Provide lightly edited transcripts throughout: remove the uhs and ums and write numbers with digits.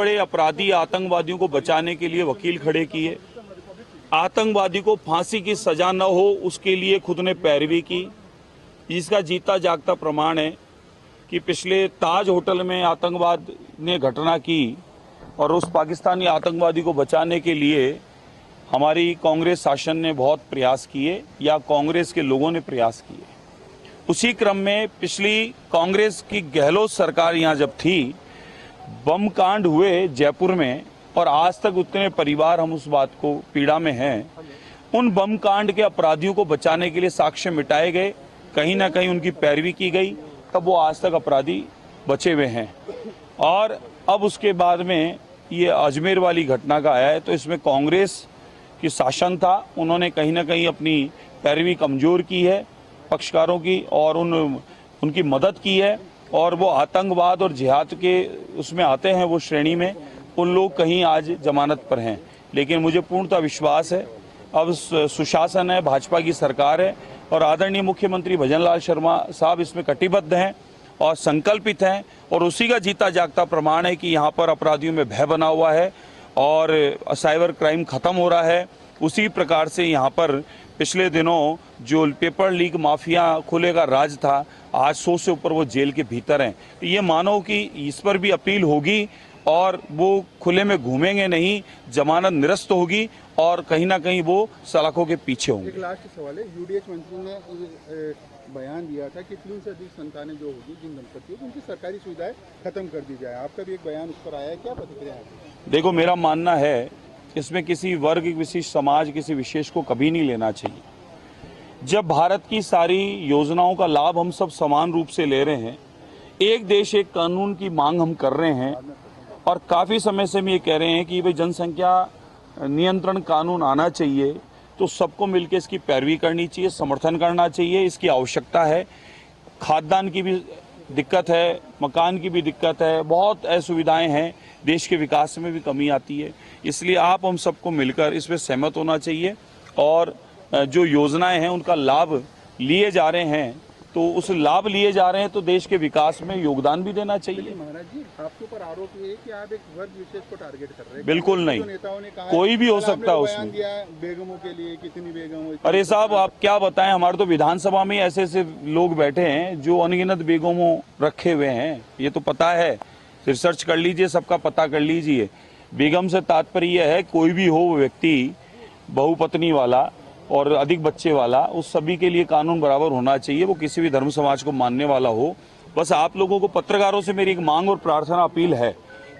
बड़े अपराधी आतंकवादियों को बचाने के लिए वकील खड़े किए, आतंकवादी को फांसी की सजा न हो उसके लिए खुद ने पैरवी की। इसका जीता जागता प्रमाण है कि पिछले ताज होटल में आतंकवाद ने घटना की और उस पाकिस्तानी आतंकवादी को बचाने के लिए हमारी कांग्रेस शासन ने बहुत प्रयास किए या कांग्रेस के लोगों ने प्रयास किए। उसी क्रम में पिछली कांग्रेस की गहलोत सरकार यहाँ जब थी, बम कांड हुए जयपुर में और आज तक उतने परिवार हम उस बात को पीड़ा में हैं। उन बम कांड के अपराधियों को बचाने के लिए साक्ष्य मिटाए गए, कहीं ना कहीं उनकी पैरवी की गई, तब वो आज तक अपराधी बचे हुए हैं। और अब उसके बाद में ये अजमेर वाली घटना का आया है, तो इसमें कांग्रेस की शासन था, उन्होंने कहीं ना कहीं अपनी पैरवी कमजोर की है पक्षकारों की और उनकी मदद की है। और वो आतंकवाद और जिहाद के उसमें आते हैं, वो श्रेणी में उन लोग कहीं आज जमानत पर हैं। लेकिन मुझे पूर्णतः विश्वास है, अब सुशासन है, भाजपा की सरकार है और आदरणीय मुख्यमंत्री भजनलाल शर्मा साहब इसमें कटिबद्ध हैं और संकल्पित हैं। और उसी का जीता जागता प्रमाण है कि यहाँ पर अपराधियों में भय बना हुआ है और साइबर क्राइम खत्म हो रहा है। उसी प्रकार से यहाँ पर पिछले दिनों जो पेपर लीक माफिया खुले का राज था, आज 100 से ऊपर वो जेल के भीतर हैं। तो ये मानो कि इस पर भी अपील होगी और वो खुले में घूमेंगे नहीं, जमानत निरस्त होगी और कहीं ना कहीं वो सलाखों के पीछे होंगे। एक लास्ट सवाल है, यूडीएच मंत्री ने बयान दिया था कि 3 से अधिक संतानें जो होगी जिन दंपतियों की, उनकी सरकारी सुविधाएं खत्म कर दी जाए। आपका भी एक बयान उस पर आया है, क्या प्रतिक्रिया है? देखो, मेरा मानना है इसमें किसी वर्ग, किसी समाज, किसी विशेष को कभी नहीं लेना चाहिए। जब भारत की सारी योजनाओं का लाभ हम सब समान रूप से ले रहे हैं, एक देश एक कानून की मांग हम कर रहे हैं और काफ़ी समय से हम ये कह रहे हैं कि भाई जनसंख्या नियंत्रण कानून आना चाहिए, तो सबको मिलकर इसकी पैरवी करनी चाहिए, समर्थन करना चाहिए। इसकी आवश्यकता है। खाद्यान्न की भी दिक्कत है, मकान की भी दिक्कत है, बहुत असुविधाएं हैं, देश के विकास में भी कमी आती है। इसलिए आप हम सबको मिलकर इस पर सहमत होना चाहिए और जो योजनाएं हैं उनका लाभ लिए जा रहे हैं, तो उस लाभ लिए जा रहे हैं तो देश के विकास में योगदान भी देना चाहिए। महाराज जी, आपके ऊपर आरोप ये है कि आप एक वर्ग विशेष को टारगेट कर रहे हैं। बिल्कुल नहीं, नेताओं ने कहा कोई भी हो सकता है उसमें। बेगमों के लिए कितनी बेगम? अरे साहब, आप क्या बताएं, हमारे तो विधानसभा में ऐसे ऐसे लोग बैठे हैं जो अनगिनत बेगमों रखे हुए हैं, ये तो पता है। रिसर्च कर लीजिए, सबका पता कर लीजिए। बेगम से तात्पर्य है कोई भी हो व्यक्ति, बहुपत्नी वाला और अधिक बच्चे वाला, उस सभी के लिए कानून बराबर होना चाहिए, वो किसी भी धर्म समाज को मानने वाला हो। बस आप लोगों को, पत्रकारों से मेरी एक मांग और प्रार्थना अपील है,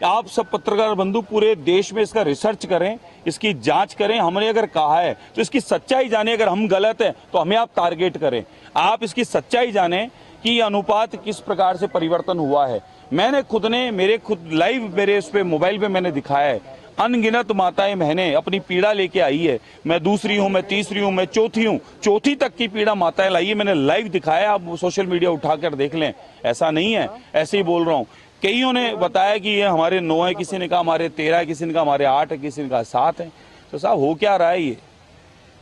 आप सब पत्रकार बंधु पूरे देश में इसका रिसर्च करें, इसकी जांच करें। हमने अगर कहा है तो इसकी सच्चाई जाने, अगर हम गलत हैं तो हमें आप टारगेट करें। आप इसकी सच्चाई जानें कि ये अनुपात किस प्रकार से परिवर्तन हुआ है। मैंने खुद ने मेरे उस पे मोबाइल पे मैंने दिखाया है, अनगिनत माताएं बहनें अपनी पीड़ा लेके आई है। मैं दूसरी हूं, मैं तीसरी हूं, मैं चौथी हूं, चौथी तक की पीड़ा माताएं लाई है। मैंने लाइव दिखाया, आप सोशल मीडिया उठाकर देख लें। ऐसा नहीं है, ऐसे ही बोल रहा हूं। कईयों ने बताया कि ये हमारे 9 है, किसी ने कहा हमारे 13 है, किसी ने कहा हमारे 8 है, किसी ने कहा 7 है। तो साहब हो क्या रहा है? ये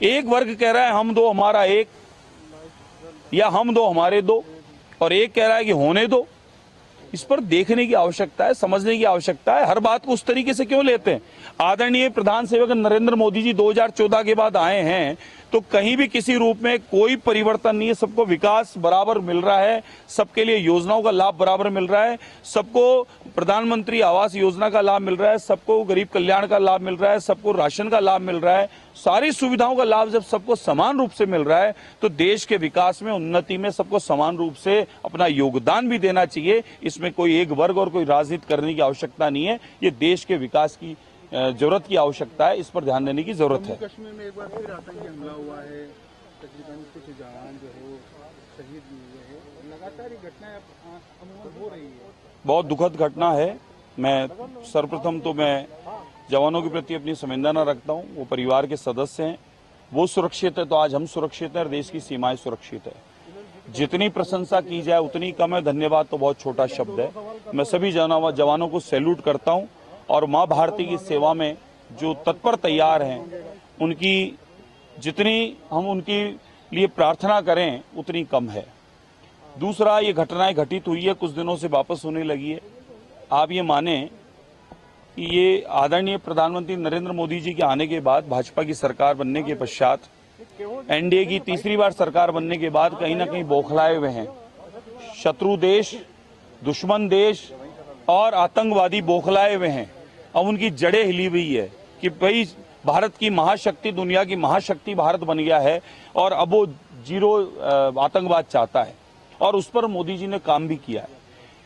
एक वर्ग कह रहा है हम 2 हमारा 1, या हम 2 हमारे 2, और एक कह रहा है कि होने दो। इस पर देखने की आवश्यकता है, समझने की आवश्यकता है। हर बात को उस तरीके से क्यों लेते हैं? आदरणीय प्रधान सेवक नरेंद्र मोदी जी 2014 के बाद आए हैं तो कहीं भी किसी रूप में कोई परिवर्तन नहीं है। सबको विकास बराबर मिल रहा है, सबके लिए योजनाओं का लाभ बराबर मिल रहा है, सबको प्रधानमंत्री आवास योजना का लाभ मिल रहा है, सबको गरीब कल्याण का लाभ मिल रहा है, सबको राशन का लाभ मिल रहा है। सारी सुविधाओं का लाभ जब सबको समान रूप से मिल रहा है तो देश के विकास में, उन्नति में सबको समान रूप से अपना योगदान भी देना चाहिए। इसमें कोई एक वर्ग और कोई राजनीति करने की आवश्यकता नहीं है। ये देश के विकास की जरूरत की आवश्यकता है, इस पर ध्यान देने की जरूरत है। कश्मीर में एक बार फिर आतंकी हमला हुआ है, तकरीबन कुछ जवान जो है शहीद हुए हैं, लगातार ये घटनाएं हो रही है। बहुत दुखद घटना है। मैं सर्वप्रथम तो मैं जवानों के प्रति अपनी संवेदना रखता हूं। वो परिवार के सदस्य हैं, वो सुरक्षित है तो आज हम सुरक्षित हैं और देश की सीमाएं सुरक्षित है। जितनी प्रशंसा की जाए उतनी कम है। धन्यवाद तो बहुत छोटा शब्द है। मैं सभी जवानों को सैल्यूट करता हूं और मां भारती की सेवा में जो तत्पर तैयार हैं, उनकी जितनी हम उनके लिए प्रार्थना करें उतनी कम है। दूसरा, ये घटनाएं घटित हुई है, कुछ दिनों से वापस होने लगी है। आप ये माने कि ये आदरणीय प्रधानमंत्री नरेंद्र मोदी जी के आने के बाद, भाजपा की सरकार बनने के पश्चात, एनडीए की तीसरी बार सरकार बनने के बाद कहीं ना कहीं बौखलाए हुए हैं। शत्रु देश, दुश्मन देश और आतंकवादी बौखलाए हुए हैं। अब उनकी जड़ें हिली हुई है कि भाई भारत की महाशक्ति, दुनिया की महाशक्ति भारत बन गया है और अब वो जीरो आतंकवाद चाहता है और उस पर मोदी जी ने काम भी किया है।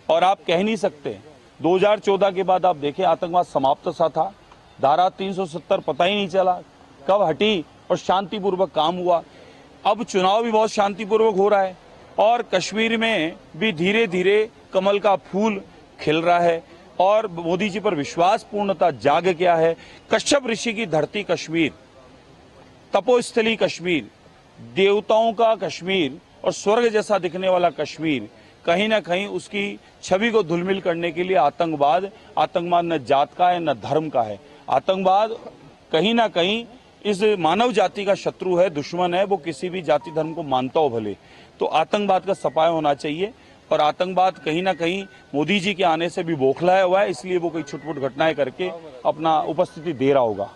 और आप कह नहीं सकते 2014 के बाद आप देखें आतंकवाद समाप्त सा था, धारा 370 पता ही नहीं चला कब हटी और शांतिपूर्वक काम हुआ। अब चुनाव भी बहुत शांतिपूर्वक हो रहा है और कश्मीर में भी धीरे धीरे कमल का फूल खिल रहा है और मोदी जी पर विश्वास पूर्णता जाग गया है। कश्यप ऋषि की धरती कश्मीर, तपोस्थली कश्मीर, देवताओं का कश्मीर और स्वर्ग जैसा दिखने वाला कश्मीर, कहीं ना कहीं उसकी छवि को धूलमिल करने के लिए आतंकवाद न जात का है न धर्म का है। आतंकवाद कहीं ना कहीं इस मानव जाति का शत्रु है, दुश्मन है। वो किसी भी जाति धर्म को मानता हो भले, तो आतंकवाद का सफाया होना चाहिए। और आतंकवाद कहीं ना कहीं मोदी जी के आने से भी बौखलाया हुआ है, इसलिए वो कोई छुटपुट घटनाएं करके अपना उपस्थिति दे रहा होगा।